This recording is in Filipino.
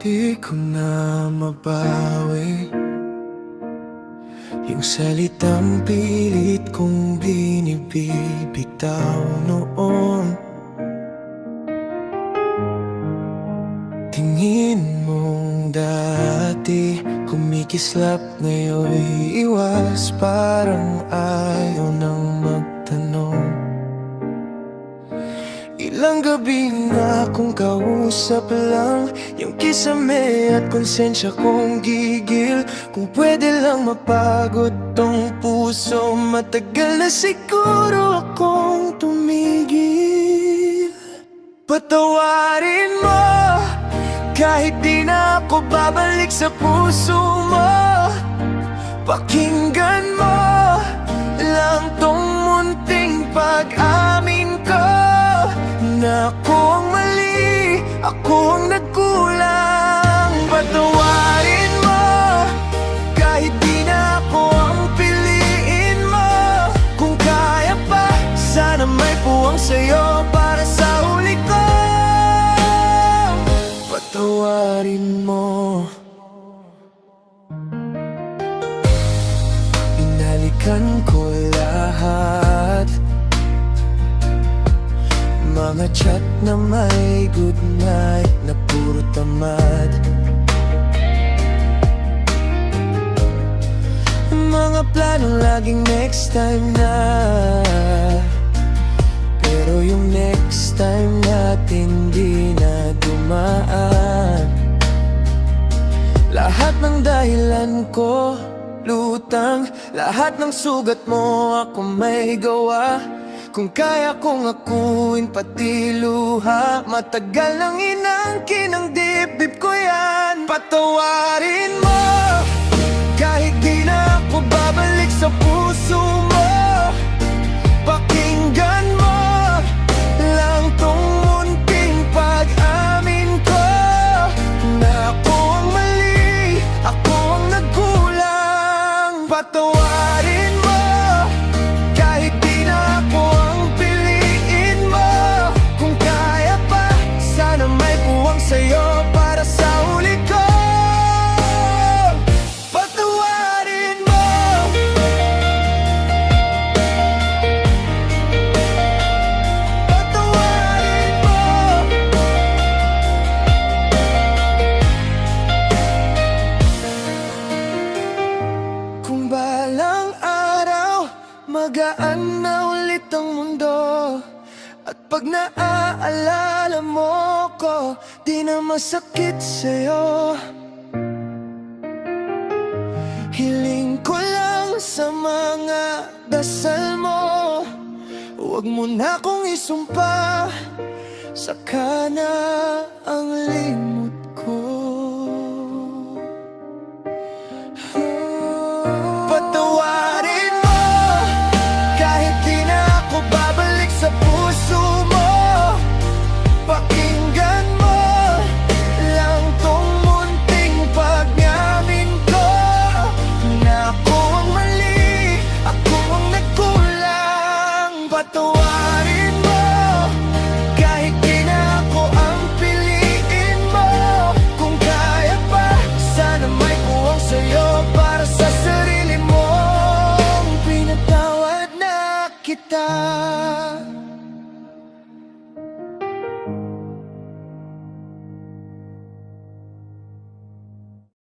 Di ko na mabawi yung salitang pilit kong binibitaw noon. Tingin mong dati kumikislap, ngayon'y iwas, parang ayaw nang magtanong. Ilang gabi na akong kausap lang, yung kisame at konsensya kong gigil. Kung pwede lang mapagod tong puso, matagal na siguro akong tumigil. Patawarin mo, kahit di na ako babalik sa puso mo. Pakinggan mo lang tong munting pag-amin ko, na ako ang mali, ako ang nagkulang. Patawarin mo, kahit di na ako ang piliin mo. Kung kaya pa, sana may puwang sa'yo para sa huli ko. Patawarin mo. Binalikan ko lahat, mga chat na may good night na puro tamad, mga planong laging next time na, pero yung next time natin di na dumaan. Lahat ng dahilan ko lutang, lahat ng sugat mo ako may gawa. Kung kaya kong akuin pati luha, matagal nang inangkin ang dibdib ko yan. Patawarin mo, kahit di na ako babalik sa puso mo. Pakinggan mo lang tong munting pag-amin ko, na ako ang mali, ako ang nagkulang. Patawarin mo, kahit di na ako ang piliin mo. Kung kaya pa, sana may puwang sa'yo para sa huli ko. Patawarin mo. Patawarin mo. Kung balang araw magaan na ulit ang mundo, at pag naaalala mo ko, di na masakit sa'yo. Hiling ko lang sa mga dasal mo, huwag mo na akong isumpa, saka na ang limot ko. Patawarin mo, kahit di na ako babalik sa puso mo. Pakinggan mo lang tong munting pag-amin ko, na ako ang mali, ako ang nagkulang. Patawarin mo, kahit di na ako ang piliin mo. Kung kaya pa, sana may puwang sa'yo para sa sarili mo. Pinatawad na kita.